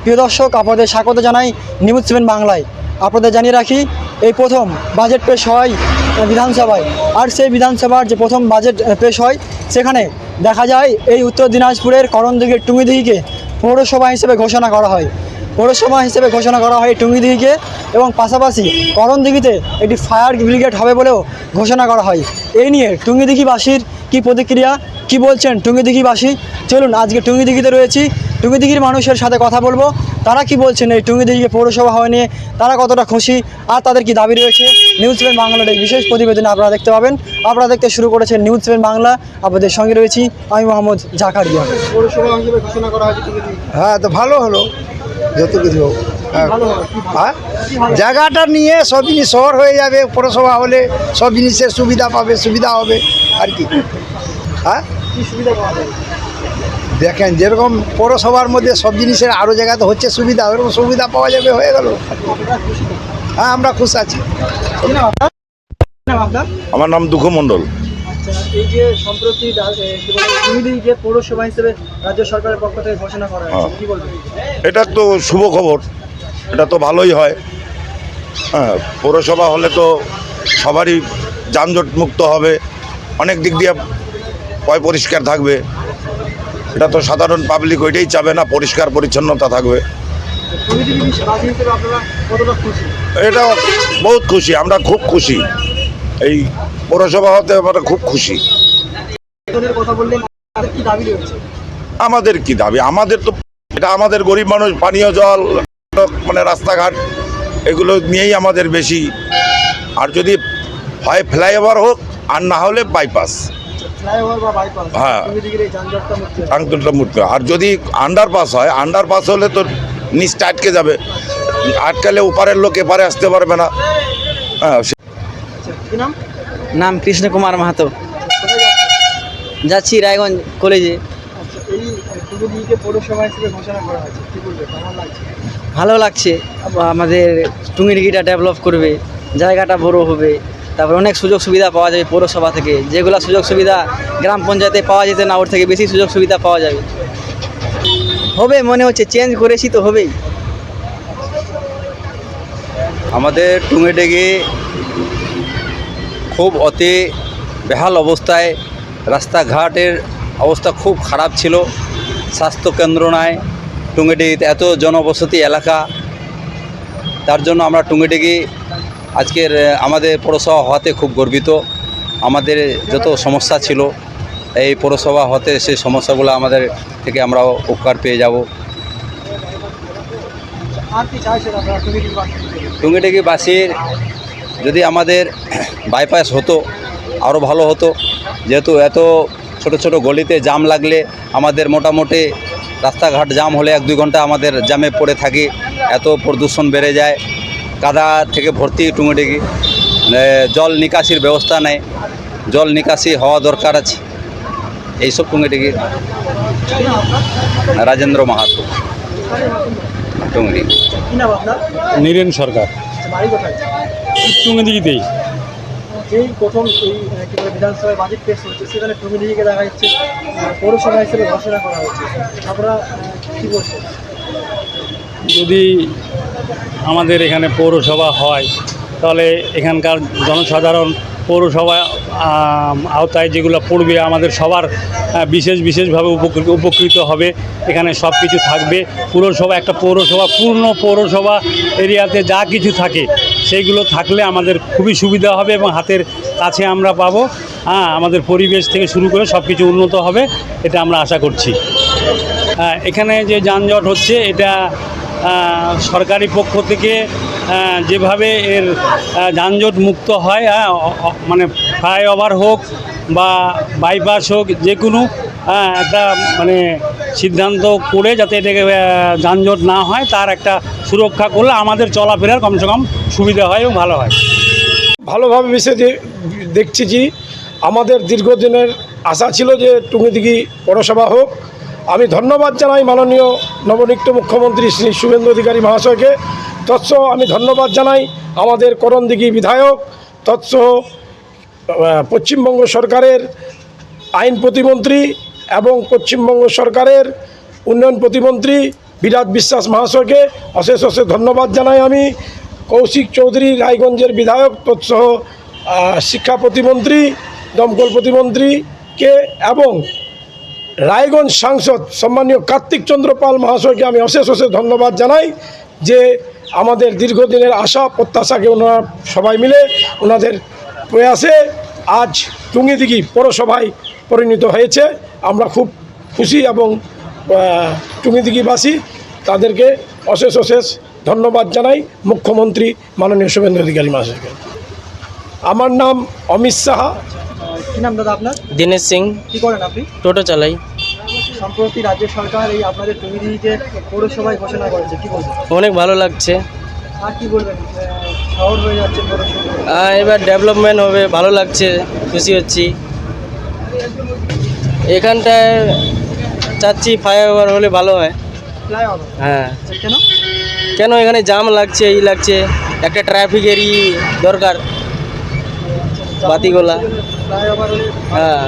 প্রিয় দর্শক, আপনাদের স্বাগত জানাই নিউজ 7 বাংলায়। আপনাদের জানিয়ে রাখি, এই প্রথম বাজেট পেশ হয় বিধানসভায়। আর সেই বিধানসভার যে প্রথম বাজেট পেশ হয়, সেখানে দেখা যায় এই উত্তর দিনাজপুরের করণদিঘির টুঙ্গিদিঘিকে পৌরসভা হিসেবে ঘোষণা করা হয়। পৌরসভা হিসেবে ঘোষণা করা হয় টুঙ্গিদিঘিকে, এবং পাশাপাশি করণদিঘিতে একটি ফায়ার ব্রিগেড হবে বলেও ঘোষণা করা হয়। এই নিয়ে টুঙ্গিদিঘিবাসীর কী প্রতিক্রিয়া, কী বলছেন টুঙ্গিদিঘিবাসী, চলুন আজকে টুঙ্গিদিঘিতে রয়েছি, টুঙ্গিদিঘির মানুষের সাথে কথা বলবো। তারা কি বলছেন এই টুঙ্গিদিঘিকে পৌরসভা হওয়া নিয়ে, তারা কতটা খুশি আর তাদের কি দাবি রয়েছে, নিউজ 7 বাংলার এই বিশেষ প্রতিবেদনে আপনারা দেখতে পাবেন। আপনারা দেখতে শুরু করেছেন নিউজ 7 বাংলা। আপনাদের সঙ্গে রয়েছি আমি মোহাম্মদ জাকারিয়া। পৌরসভা হিসেবে ঘোষণা করা হয়েছে টুঙ্গিদিঘি। হ্যাঁ, তো ভালো হলো, যত কিছু হোক। হ্যাঁ, জায়গাটা নিয়ে সব জিনিস শহর হয়ে যাবে, পৌরসভা হলে সব জিনিসের সুবিধা পাবে, সুবিধা হবে আর কি। হ্যাঁ, কি সুবিধা পাওয়া যায়? দেখেন যেরকম পৌরসভার মধ্যে সব জিনিসের আরও জায়গাতে হচ্ছে সুবিধা, ওরকম সুবিধা পাওয়া যাবে, হয়ে গেল। হ্যাঁ, আমরা খুশ আছি। আমার নাম দুঃখ মণ্ডল। আচ্ছা, এই যে সম্প্রতি টুঙ্গিদিঘিকে পৌরসভা হিসেবে রাজ্য সরকারের পক্ষ থেকে ঘোষণা করা হয়েছে, কি বলবেন? এটা তো শুভ খবর, এটা তো ভালোই হয়। হ্যাঁ, পৌরসভা হলে তো সবারই যানজট মুক্ত হবে, অনেক দিক দিয়ে পরিষ্কার থাকবে। এটা তো সাধারণ পাবলিক ওইটাই চাবে না, পরিষ্কার পরিচ্ছন্নতা থাকবে। টুঙ্গিদিঘিবাসী হিসেবে আপনারা কতটা খুশি? এটা বহুত খুশি, আমরা খুব খুশি। এই পৌরসভা হতে আমরা খুব খুশি। কথা বললেন, তাদের কি দাবি রয়েছে? আমাদের কি দাবি? আমাদের তো এটা আমাদের গরিব মানুষ, পানীয় জল, মানে রাস্তাঘাট, এগুলো নিয়েই আমাদের বেশি। আর যদি হয় ফ্লাইওভার হোক, আর না হলে বাইপাস। ফ্লাইওভার বা বাইপাস, হ্যাঁ, টুঙ্গিদিঘির এই যানজটটা মুক্তি হবে। আঙ্গুলটা মুক্ত। আর যদি আন্ডারপাস হয়, আন্ডারপাস হলে তো নিচটা আটকে যাবে, আটকালে ওপারের লোক এপারে আসতে পারবে না। হ্যাঁ। আচ্ছা, কি নাম? নাম কৃষ্ণ কুমার মাহাতো। কোথায় যাচ্ছেন? যাচ্ছি রায়গঞ্জ কলেজে। আচ্ছা, এই টুঙ্গিদিঘিকে পৌরসভা হিসেবে ঘোষণা করা হয়েছে, কি বলবে, কেমন লাগছে? ভালো লাগছে, আমাদের টুঙ্গিদিঘিটা ডেভেলপ করবে, জায়গাটা বড় হবে, তারপর অনেক সুযোগ সুবিধা পাওয়া যাবে পৌরসভা থেকে, যেগুলো সুযোগ সুবিধা গ্রাম পঞ্চায়েতে পাওয়া যেত না, ওর থেকে বেশি সুযোগ সুবিধা পাওয়া যাবে। হবে মনে হচ্ছে, চেঞ্জ করেছি তো হবেই। আমাদের টুঙ্গিদিঘি খুব অতি বেহাল অবস্থায়, রাস্তাঘাটের অবস্থা খুব খারাপ ছিল, স্বাস্থ্যকেন্দ্র নাই, টুঙ্গিদিঘিতে এত জনবসতি এলাকা। তার জন্য আমরা টুঙ্গিদিঘি আজকের আমাদের পৌরসভা হওয়াতে খুব গর্বিত। আমাদের যত সমস্যা ছিল এই পৌরসভা হতে, সেই সমস্যাগুলো আমাদের থেকে আমরা উপকার পেয়ে যাব। আর কি চাইছেন আপনারা টুঙ্গিদিঘিবাসী? টুঙ্গিদিঘিবাসীর যদি আমাদের বাইপাস হতো আরও ভালো হতো, যেহেতু এত ছোট ছোট গলিতে জাম লাগলে আমাদের মোটামুটি রাস্তাঘাট জাম হলে 1-2 ঘন্টা আমাদের জামে পড়ে থাকি, এত প্রদূষণ বেড়ে যায়, কাদা থেকে ভর্তি টুঙ্গিদিঘি। জল নিকাশির ব্যবস্থা নেই, জল নিকাশি হওয়া দরকার আছে। এইসব টুঙ্গিদিঘি। রাজেন্দ্র মাহাতো, টুঙ্গিদিঘি। কি নাম আপনার? নীরেন সরকার, আচ্ছা, বাড়ি কোথায়? টুঙ্গিদিঘিতেই। এই প্রথম এই কি বলে বিধানসভায় বাজেট পেশ হচ্ছে, সেখানে টুঙ্গিদিঘিকে দেখা যাচ্ছে পৌরসভা হিসেবে ঘোষণা করা হয়েছে। আপনারা কি বলছেন? যদি আমাদের এখানে পৌরসভা হয়, তাহলে এখানকার জনসাধারণ পৌরসভা আওতায় যেগুলো পড়বে, আমাদের সবার বিশেষভাবে উপকৃত হবে। এখানে সব কিছু থাকবে। পুরসভা, একটা পৌরসভা, পূর্ণ পৌরসভা এরিয়াতে যা কিছু থাকে সেইগুলো থাকলে আমাদের খুবই সুবিধা হবে এবং হাতের কাছে আমরা পাবো। আমাদের পরিবেশ থেকে শুরু করে সব কিছু উন্নত হবে, এটা আমরা আশা করছি। এখানে যে যানজট হচ্ছে, এটা সরকারি পক্ষ থেকে যেভাবে এর যানজট মুক্ত হয়, মানে ফ্লাইওভার হোক বা বাইপাস হোক, যে কোনো একটা মানে সিদ্ধান্ত করে যাতে এটাকে যানজট না হয়, তার একটা সুরক্ষা করলে আমাদের চলাফেরার কমসে কম সুবিধা হয় এবং ভালো হয়। ভালোভাবে বিষয় দেখছি যে আমাদের দীর্ঘদিনের আশা ছিল যে টুঙ্গিদিঘি পৌরসভা হোক। আমি ধন্যবাদ জানাই মাননীয় নবনিযুক্ত মুখ্যমন্ত্রী শ্রী শুভেন্দু অধিকারী মহাশয়কে। তৎসহ আমি ধন্যবাদ জানাই আমাদের করণদিঘি বিধায়ক, তৎসহ পশ্চিমবঙ্গ সরকারের আইন প্রতিমন্ত্রী এবং পশ্চিমবঙ্গ সরকারের উন্নয়ন প্রতিমন্ত্রী বিরাট বিশ্বাস মহাশয়কে অশেষ অশেষ ধন্যবাদ জানাই আমি। কৌশিক চৌধুরী রায়গঞ্জের বিধায়ক তৎসহ শিক্ষা প্রতিমন্ত্রী, দমকল প্রতিমন্ত্রীকে এবং রায়গঞ্জ সাংসদ সম্মানীয় কার্তিক চন্দ্র পাল মহাশয়কে আমি অশেষ অশেষ ধন্যবাদ জানাই যে আমাদের দীর্ঘদিনের আশা প্রত্যাশাকে ওনারা সবাই মিলে ওনাদের প্রয়াসে আজ টুঙ্গিদিঘি পৌরসভায় পরিণত হয়েছে। আমরা খুব খুশি এবং টুঙ্গিদিঘিবাসী তাদেরকে অশেষ অশেষ ধন্যবাদ জানাই মুখ্যমন্ত্রী মাননীয় শুভেন্দু অধিকারী মহাশয়কে। আমার নাম অমিত সাহা। কী নাম দাদা আপনার? দিনেশ সিং, কী করেন আপনি? টোটো চালাই। সম্প্রতি রাজ্য সরকার এই আপনাদের টুঙ্গিদিঘিকে পৌরসভায় ঘোষণা করেছে, কী বলবেন? অনেক ভালো লাগছে। আর কি বলবেন? শহর হয়ে যাচ্ছে পৌরসভা, এবার ডেভেলপমেন্ট হবে, ভালো লাগছে, খুশি হচ্ছি। এখানটায় চাচ্ছি ফ্লাইওভার হলে ভালো হয়। ফ্লাইওভার? হ্যাঁ। কেন? কেন এখানে জাম লাগছে, এই লাগছে, একটা ট্রাফিকেরই দরকার বাতিগোলা। ফ্লাইওভার হলে হ্যাঁ।